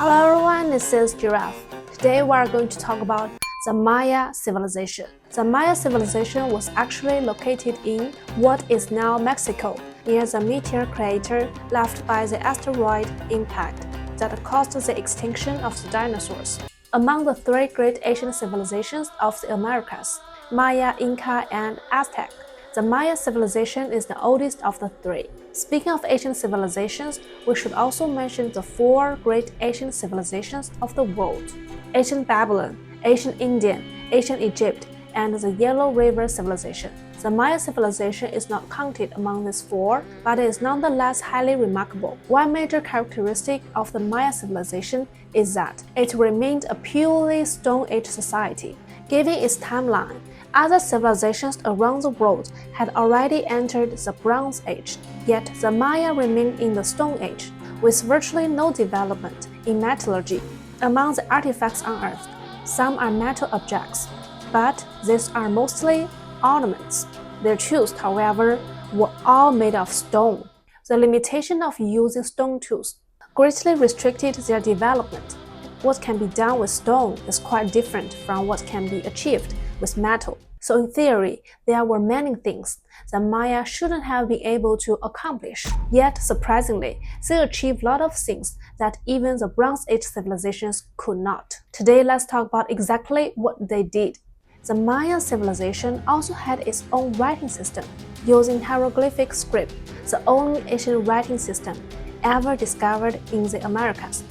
Hello everyone, this is Giraffe. Today we are going to talk about the Maya civilization. The Maya civilization was actually located in what is now Mexico, near the meteor crater left by the asteroid impact that caused the extinction of the dinosaurs. Among the three great ancient civilizations of the Americas, Maya, Inca, and Aztec, the Maya civilization is the oldest of the three. Speaking of ancient civilizations, we should also mention the four great ancient civilizations of the world: Ancient Babylon, Ancient Indian, Ancient Egypt, and the Yellow River civilization. The Maya civilization is not counted among these four, but it is nonetheless highly remarkable. One major characteristic of the Maya civilization is that it remained a purely Stone Age society. Given its timeline, other civilizations around the world had already entered the Bronze Age, yet the Maya remained in the Stone Age, with virtually no development in metallurgy. Among the artifacts unearthed, some are metal objects, but these are mostly ornaments. Their tools, however, were all made of stone. The limitation of using stone tools greatly restricted their development. What can be done with stone is quite different from what can be achieved with metal. So in theory, there were many things the Maya shouldn't have been able to accomplish. Yet, surprisingly, they achieved a lot of things that even the Bronze Age civilizations could not. Today, let's talk about exactly what they did. The Maya civilization also had its own writing system, using hieroglyphic script, the only ancient writing system ever discovered in the Americas.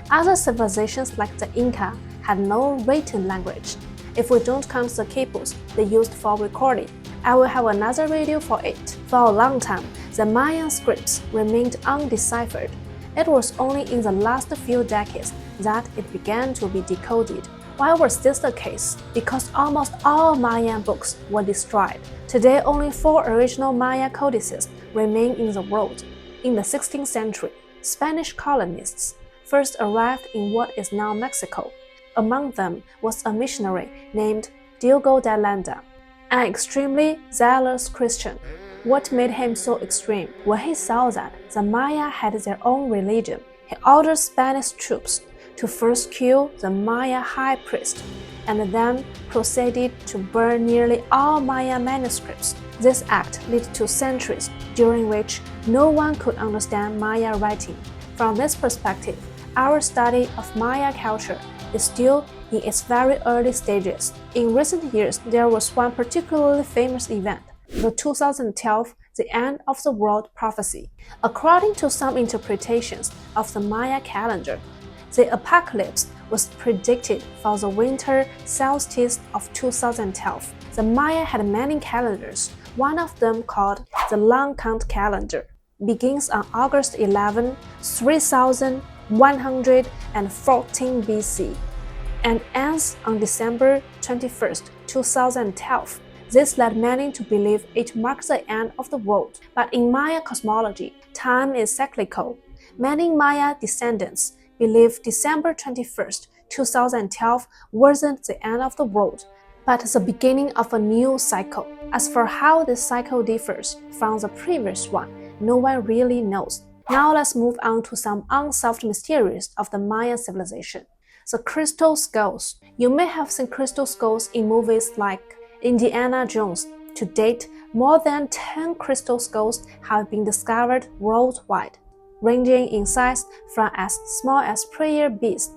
Other civilizations like the Inca had no written language. If we don't count the quipus they used for recording, I will have another video for it. For a long time, the Mayan scripts remained undeciphered. It was only in the last few decades that it began to be decoded. Why was this the case? Because almost all Mayan books were destroyed. Today, only 4 original Maya codices remain in the world. In the 16th century, Spanish colonists first arrived in what is now Mexico. Among them was a missionary named Diego de Landa, an extremely zealous Christian. What made him so extreme? When he saw that the Maya had their own religion, he ordered Spanish troops to first kill the Maya high priest, and then proceeded to burn nearly all Maya manuscripts. This act led to centuries during which no one could understand Maya writing. From this perspective, our study of Maya culture is still in its very early stages. In recent years, there was one particularly famous event, the 2012 The End of the World Prophecy. According to some interpretations of the Maya calendar, the apocalypse was predicted for the winter solstice of 2012. The Maya had many calendars. One of them, called the Long Count calendar, begins on August 11, 3114 BC, and ends on December 21, 2012. This led many to believe it marks the end of the world. But in Maya cosmology, time is cyclical. Many Maya descendants believe December 21, 2012 wasn't the end of the world, but the beginning of a new cycle. As for how this cycle differs from the previous one, no one really knows. Now let's move on to some unsolved mysteries of the Maya civilization. The crystal skulls. You may have seen crystal skulls in movies like Indiana Jones. To date, more than 10 crystal skulls have been discovered worldwide, ranging in size from as small as prayer beads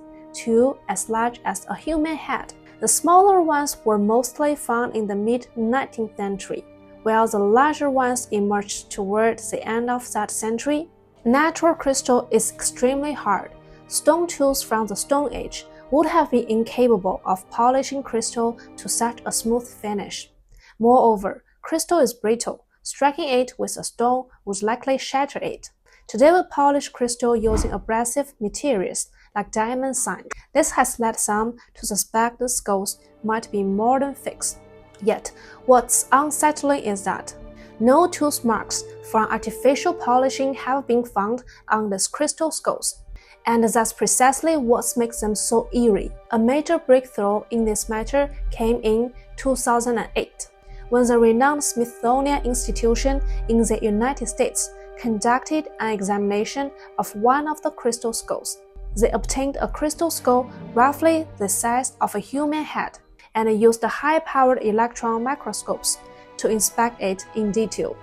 to as large as a human head. The smaller ones were mostly found in the mid-19th century, while the larger ones emerged toward the end of that century. Natural crystal is extremely hard. Stone tools from the Stone Age would have been incapable of polishing crystal to such a smooth finish. Moreover, crystal is brittle. Striking it with a stone would likely shatter it. Today we polish crystal using abrasive materials like diamond sand. This has led some to suspect the skulls might be more than fakes. Yet, what's unsettling is that no tooth marks from artificial polishing have been found on these crystal skulls. And that's precisely what makes them so eerie. A major breakthrough in this matter came in 2008, when the renowned Smithsonian Institution in the United States conducted an examination of one of the crystal skulls. They obtained a crystal skull roughly the size of a human head and used high-powered electron microscopes to inspect it in detail.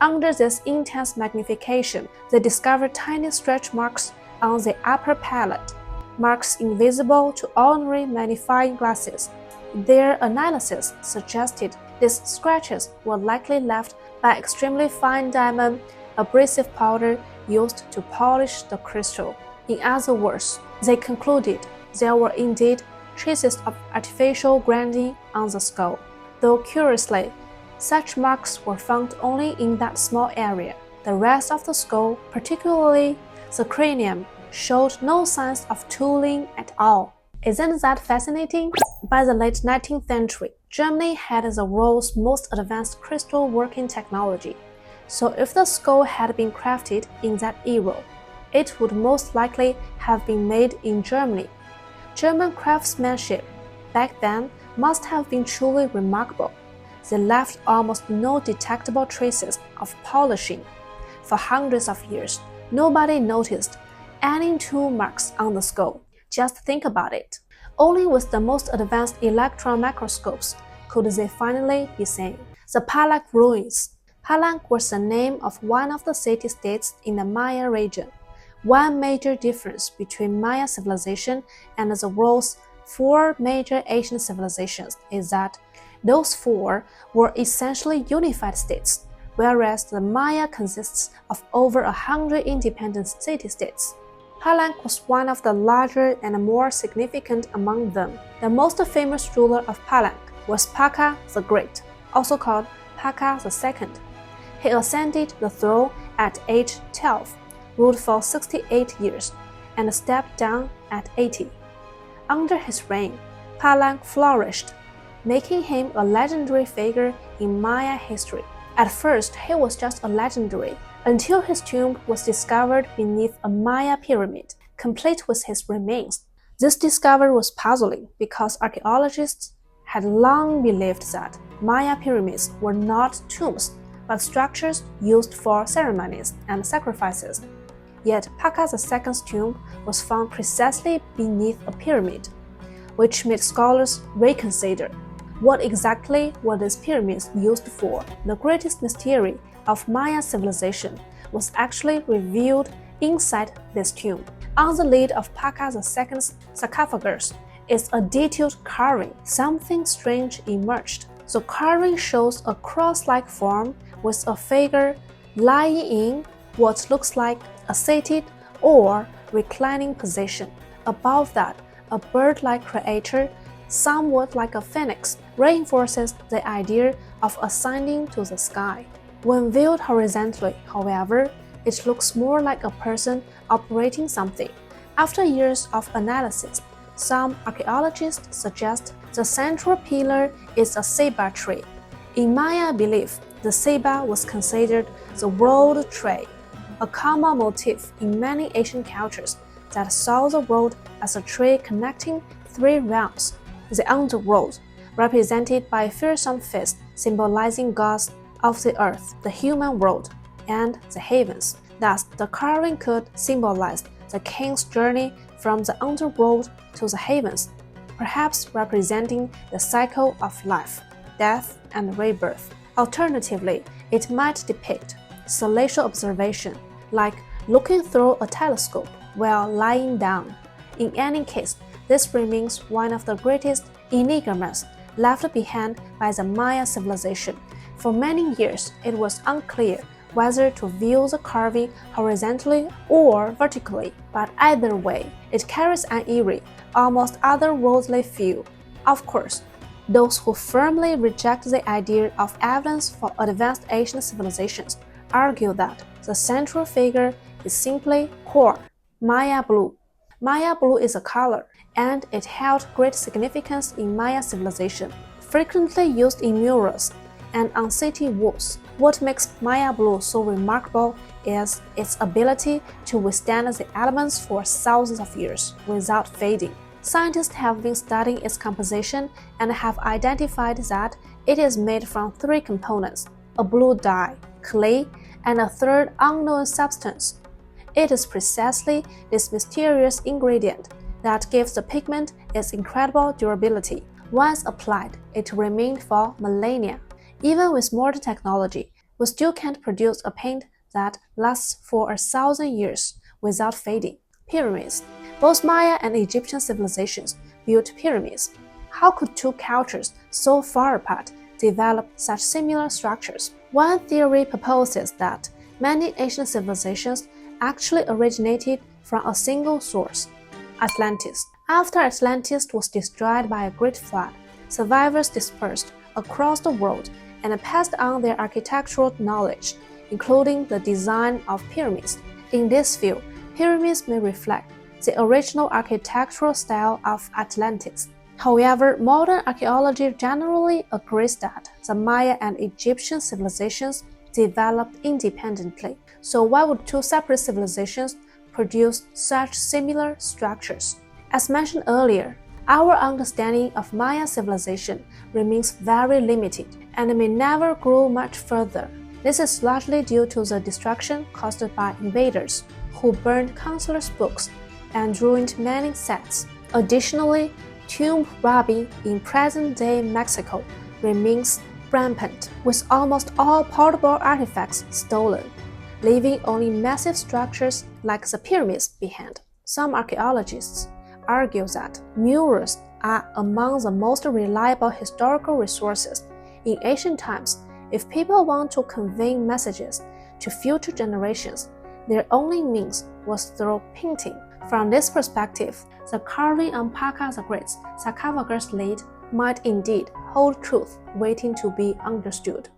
Under this intense magnification, they discovered tiny stretch marks on the upper palate, marks invisible to ordinary magnifying glasses. Their analysis suggested these scratches were likely left by extremely fine diamond abrasive powder used to polish the crystal. In other words, they concluded there were indeed traces of artificial grinding on the skull, though curiously, such marks were found only in that small area. The rest of the skull, particularly the cranium, showed no signs of tooling at all. Isn't that fascinating? By the late 19th century, Germany had the world's most advanced crystal working technology. So if the skull had been crafted in that era, it would most likely have been made in Germany. German craftsmanship back then must have been truly remarkable. They left almost no detectable traces of polishing. For hundreds of years, nobody noticed any tool marks on the skull. Just think about it. Only with the most advanced electron microscopes could they finally be seen. The Palenque ruins. Palenque was the name of one of the city-states in the Maya region. One major difference between Maya civilization and the world's 4 major ancient civilizations is that those 4 were essentially unified states, whereas the Maya consists of over 100 independent city-states. Palenque was one of the larger and more significant among them. The most famous ruler of Palenque was Paka the Great, also called Paka II. He ascended the throne at age 12, ruled for 68 years, and stepped down at 80. Under his reign, Palenque flourished, making him a legendary figure in Maya history. At first, he was just a legendary, until his tomb was discovered beneath a Maya pyramid, complete with his remains. This discovery was puzzling because archaeologists had long believed that Maya pyramids were not tombs, but structures used for ceremonies and sacrifices. Yet Paka II's tomb was found precisely beneath a pyramid, which made scholars reconsider what exactly were these pyramids used for. The greatest mystery of Maya civilization was actually revealed inside this tomb. On the lid of Paka II's sarcophagus is a detailed carving. Something strange emerged. The carving shows a cross-like form with a figure lying in what looks like a seated or reclining position. Above that, a bird-like creature, somewhat like a phoenix, reinforces the idea of ascending to the sky. When viewed horizontally, however, it looks more like a person operating something. After years of analysis, some archaeologists suggest the central pillar is a ceiba tree. In Maya belief, the ceiba was considered the world tree, a common motif in many Asian cultures that saw the world as a tree connecting 3 realms: the underworld, represented by a fearsome fist symbolizing gods of the earth, the human world, and the heavens. Thus, the carving could symbolize the king's journey from the underworld to the heavens, perhaps representing the cycle of life, death, and rebirth. Alternatively, it might depict celestial observation, like looking through a telescope while lying down. In any case, this remains one of the greatest enigmas left behind by the Maya civilization. For many years, it was unclear whether to view the carving horizontally or vertically, but either way, it carries an eerie, almost otherworldly feel. Of course, those who firmly reject the idea of evidence for advanced Asian civilizations argue that the central figure is simply core, Maya blue. Maya blue is a color, and it held great significance in Maya civilization, frequently used in murals and on city walls. What makes Maya blue so remarkable is its ability to withstand the elements for thousands of years without fading. Scientists have been studying its composition and have identified that it is made from 3 components: a blue dye, clay, and a third unknown substance. It is precisely this mysterious ingredient that gives the pigment its incredible durability. Once applied, it remained for millennia. Even with modern technology, we still can't produce a paint that lasts for 1,000 years without fading. Pyramids. Both Maya and Egyptian civilizations built pyramids. How could two cultures so far apart develop such similar structures? One theory proposes that many ancient civilizations actually originated from a single source, Atlantis. After Atlantis was destroyed by a great flood, survivors dispersed across the world and passed on their architectural knowledge, including the design of pyramids. In this view, pyramids may reflect the original architectural style of Atlantis. However, modern archaeology generally agrees that the Maya and Egyptian civilizations developed independently. So why would two separate civilizations produce such similar structures? As mentioned earlier, our understanding of Maya civilization remains very limited and may never grow much further. This is largely due to the destruction caused by invaders, who burned countless books and ruined many sites. Additionally, tomb robbing in present-day Mexico remains rampant, with almost all portable artifacts stolen, leaving only massive structures like the pyramids behind. Some archaeologists argue that murals are among the most reliable historical resources. In ancient times, if people want to convey messages to future generations, their only means was through painting. From this perspective, the carving on Paca the Great's sarcophagus lid might indeed hold truth waiting to be understood.